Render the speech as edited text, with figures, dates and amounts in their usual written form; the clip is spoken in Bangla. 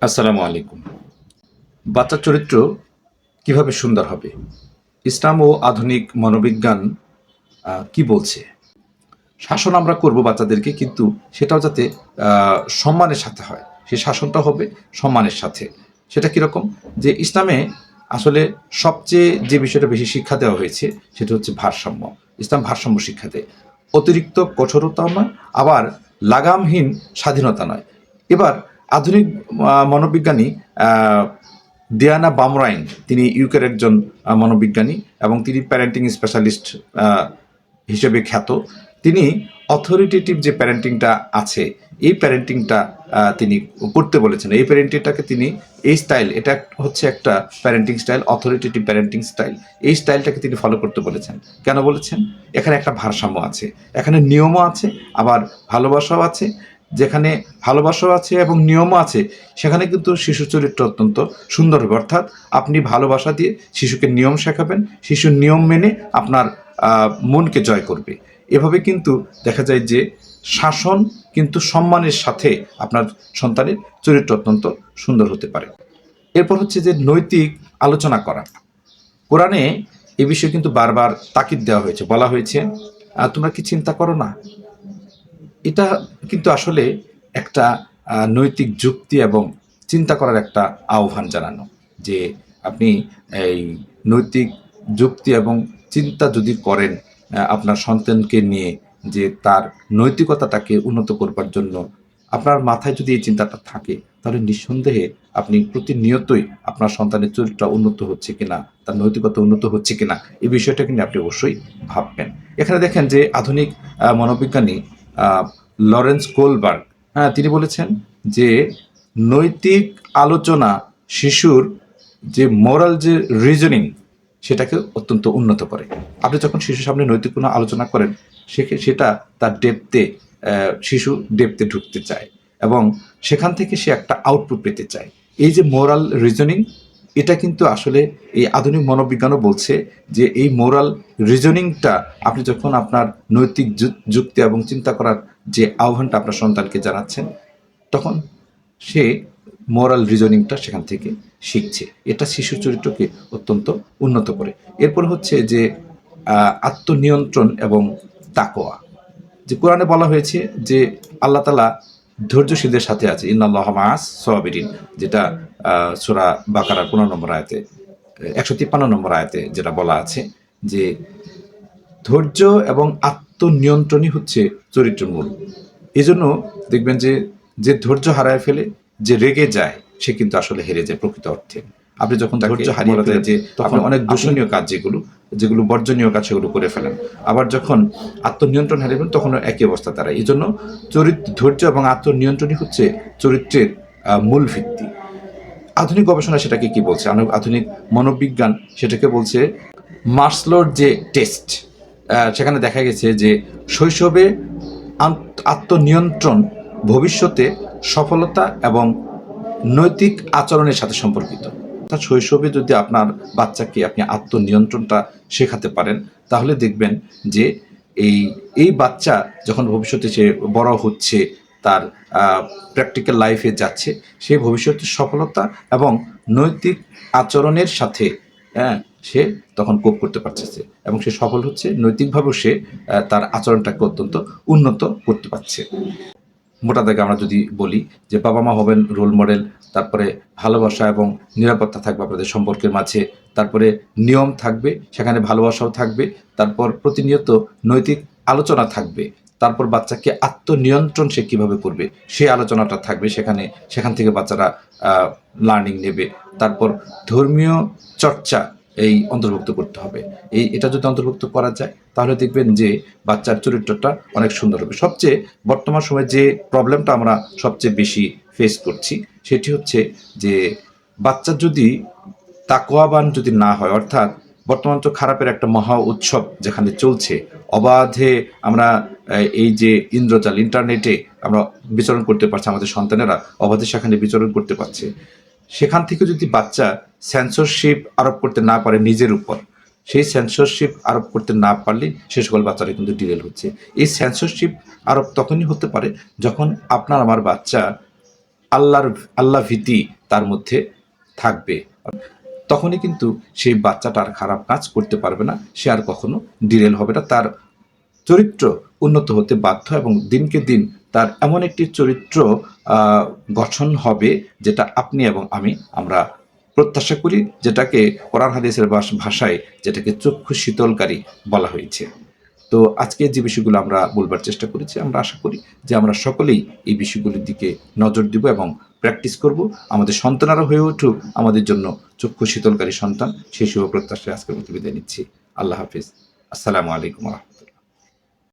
আসসালামু আলাইকুম। বাচ্চার চরিত্র কিভাবে সুন্দর হবে? ইসলাম ও আধুনিক মনোবিজ্ঞান কি বলছে? শাসন আমরা করব বাচ্চাদেরকে, কিন্তু সেটাও যাতে সম্মানের সাথে হয়। সেই শাসনটা হবে সম্মানের সাথে। সেটা কিরকম? যে ইসলামে আসলে সবচেয়ে যে বিষয়টা বেশি শিক্ষা দেওয়া হয়েছে সেটা হচ্ছে ভারসাম্য। ইসলাম ভারসাম্য শিক্ষা দেয়। অতিরিক্ত কঠোরতাও নয়, আবার লাগামহীন স্বাধীনতা নয়। এবার আধুনিক মনোবিজ্ঞানী আ ডিয়ানা বামরাইন, তিনি ইউকের একজন মনোবিজ্ঞানী এবং তিনি প্যারেন্টিং স্পেশালিস্ট আ হিসেবে খ্যাত। তিনি অথরিটেটিভ যে প্যারেন্টিংটা আছে, এই প্যারেন্টিংটা তিনি করতে বলেছেন। এই প্যারেন্টিংটাকে তিনি এই স্টাইল, এটা হচ্ছে একটা parenting style, authoritative parenting style. এই স্টাইলটাকে তিনি ফলো করতে বলেছেন। কেন বলেছেন? এখানে একটা ভারসাম্য আছে। এখানে নিয়মও আছে, আবার ভালোবাসাও আছে। যেখানে ভালোবাসাও আছে এবং নিয়মও আছে, সেখানে কিন্তু শিশু চরিত্র অত্যন্ত সুন্দর হবে। অর্থাৎ আপনি ভালোবাসা দিয়ে শিশুকে নিয়ম শেখাবেন, শিশুর নিয়ম মেনে আপনার মনকে জয় করবে। এভাবে কিন্তু দেখা যায় যে শাসন কিন্তু সম্মানের সাথে আপনার সন্তানের চরিত্র অত্যন্ত সুন্দর হতে পারে। এরপর হচ্ছে যে নৈতিক আলোচনা করা। কোরআনে এ বিষয়ে কিন্তু বারবার তাকিদ দেওয়া হয়েছে, বলা হয়েছে তোমরা কি চিন্তা করো না? এটা কিন্তু আসলে একটা নৈতিক যুক্তি এবং চিন্তা করার একটা আহ্বান জানানো, যে আপনি এই নৈতিক যুক্তি এবং চিন্তা যদি করেন আপনার সন্তানকে নিয়ে, যে তার নৈতিকতাটাকে উন্নত করবার জন্য আপনার মাথায় যদি এই চিন্তাটা থাকে, তাহলে নিঃসন্দেহে আপনি প্রতিনিয়তই আপনার সন্তানের চরিত্র উন্নত হচ্ছে কিনা, তার নৈতিকতা উন্নত হচ্ছে কিনা, এই বিষয়টা কিন্তু আপনি অবশ্যই ভাববেন। এখানে দেখেন যে আধুনিক মনোবিজ্ঞানী আহ, লরেন্স কোলবার্গ, হ্যাঁ, তিনি বলেছেন যে নৈতিক আলোচনা শিশুর যে মোরাল যে রিজনিং, সেটাকে অত্যন্ত উন্নত করে। আপনি যখন শিশুর সামনে নৈতিক কোনো আলোচনা করেন, সেটা তার ডেপথে, শিশু ডেপথে ঢুকতে চায় এবং সেখান থেকে সে একটা আউটপুট পেতে চায়। এই যে মোরাল রিজনিং, এটা কিন্তু আসলে এই আধুনিক মনোবিজ্ঞানও বলছে যে এই মোরাল রিজনিংটা আপনি যখন আপনার নৈতিক যুক্তি এবং চিন্তা করার যে আহ্বানটা আপনার সন্তানকে জানাচ্ছেন, তখন সে মোরাল রিজনিংটা সেখান থেকে শিখছে। এটা শিশু চরিত্রকে অত্যন্ত উন্নত করে। এরপর হচ্ছে যে আত্মনিয়ন্ত্রণ এবং তাকওয়া। যে কোরআনে বলা হয়েছে যে আল্লাহ তালা ধৈর্যশীলদের সাথে আছে, ইন্নাল্লাহ মাআস সাবিরিন, যেটা সূরা বাকারার 15 নম্বর আয়াতে, 153 নম্বর আয়াতে যেটা বলা আছে, যে ধৈর্য এবং আত্মনিয়ন্ত্রণই হচ্ছে চরিত্রের মূল। এই জন্য দেখবেন যে যে ধৈর্য হারায় ফেলে, যে রেগে যায়, সে কিন্তু আসলে হেরে যায় প্রকৃত অর্থে। আপনি যখন ধৈর্য হারিয়ে ফেলেন, যে তখন অনেক দূষণীয় কাজ, যেগুলো বর্জনীয় কাজ, সেগুলো করে ফেলেন। আবার যখন আত্মনিয়ন্ত্রণ হারিয়ে ফেলেন, তখন একই অবস্থা দাঁড়ায়। এই জন্য ধৈর্য এবং আত্মনিয়ন্ত্রণই হচ্ছে চরিত্রের মূল ভিত্তি। আধুনিক গবেষণা সেটাকে কি বলছে? আধুনিক মনোবিজ্ঞান সেটাকে বলছে মার্সলোর যে টেস্ট। সেখানে দেখা গেছে যে শৈশবে আত্মনিয়ন্ত্রণ ভবিষ্যতে সফলতা এবং নৈতিক আচরণের সাথে সম্পর্কিত। অর্থাৎ শৈশবে যদি আপনার বাচ্চাকে আপনি আত্মনিয়ন্ত্রণটা শেখাতে পারেন, তাহলে দেখবেন যে এই এই বাচ্চা যখন ভবিষ্যতে সে বড় হচ্ছে, তার প্র্যাকটিক্যাল লাইফে যাচ্ছে, সে ভবিষ্যতে সফলতা এবং নৈতিক আচরণের সাথে, হ্যাঁ, সে তখন কোপ করতে পারছে এবং সে সফল হচ্ছে। নৈতিকভাবেও সে তার আচরণটাকে অত্যন্ত উন্নত করতে পারছে। মোটা দাগে আমরা যদি বলি যে বাবা মা হবেন রোল মডেল, তারপরে ভালোবাসা এবং নিরাপত্তা থাকবে আপনাদের সম্পর্কের মাঝে, তারপরে নিয়ম থাকবে, সেখানে ভালোবাসাও থাকবে, তারপর প্রতিনিয়ত নৈতিক আলোচনা থাকবে, তারপর বাচ্চাকে আত্মনিয়ন্ত্রণ সে কীভাবে করবে সেই আলোচনাটা থাকবে, সেখান থেকে বাচ্চারা লার্নিং নেবে। তারপর ধর্মীয় চর্চা এই অন্তর্ভুক্ত করতে হবে। এটা যদি অন্তর্ভুক্ত করা যায়, তাহলে দেখবেন যে বাচ্চার চরিত্রটা অনেক সুন্দর হবে। সবচেয়ে বর্তমান সময়ে যে প্রবলেমটা আমরা সবচেয়ে বেশি ফেস করছি, সেটি হচ্ছে যে বাচ্চা যদি তাকওয়াবান যদি না হয়, অর্থাৎ বর্তমান তো খারাপের একটা মহা উৎসব যেখানে চলছে, অবাধে আমরা এই যে ইন্দ্রজাল ইন্টারনেটে আমরা বিচরণ করতে পারছি, আমাদের সন্তানেরা অবাধে সেখানে বিচরণ করতে পারছে। সেখান থেকে যদি বাচ্চা সেন্সরশিপ আরোপ করতে না পারে নিজের উপর, সেই সেন্সরশিপ আরোপ করতে না পারলে সে সকল বাচ্চারা কিন্তু ডিরেল হচ্ছে। এই সেন্সরশিপ আরোপ তখনই হতে পারে যখন আপনার আমার বাচ্চা আল্লাহ ভীতি তার মধ্যে থাকবে, তখনই কিন্তু সেই বাচ্চাটা আর খারাপ কাজ করতে পারবে না, সে আর কখনো ডিরেল হবে না, তার চরিত্র উন্নত হতে বাধ্য এবং দিনকে দিন তার এমন একটি চরিত্র গঠন হবে যেটা আপনি এবং আমরা প্রত্যাশা করি, যেটাকে কোরআন হাদিসের ভাষায় যেটাকে চক্ষু শীতলকারী বলা হয়েছে। তো আজকে যে বিষয়গুলো আমরা বলবার চেষ্টা করেছি, আমরা আশা করি যে আমরা সকলেই এই বিষয়গুলির দিকে নজর দিব এবং প্র্যাকটিস করব, আমাদের সন্তানেরা হয়ে উঠুক আমাদের জন্য চক্ষু শীতলকারী সন্তান। সেই শুভ প্রত্যাশায় আজকের মতো বিদায় নিচ্ছি। আল্লাহ হাফিজ। আসসালামু আলাইকুম রহমতুল্লাহ।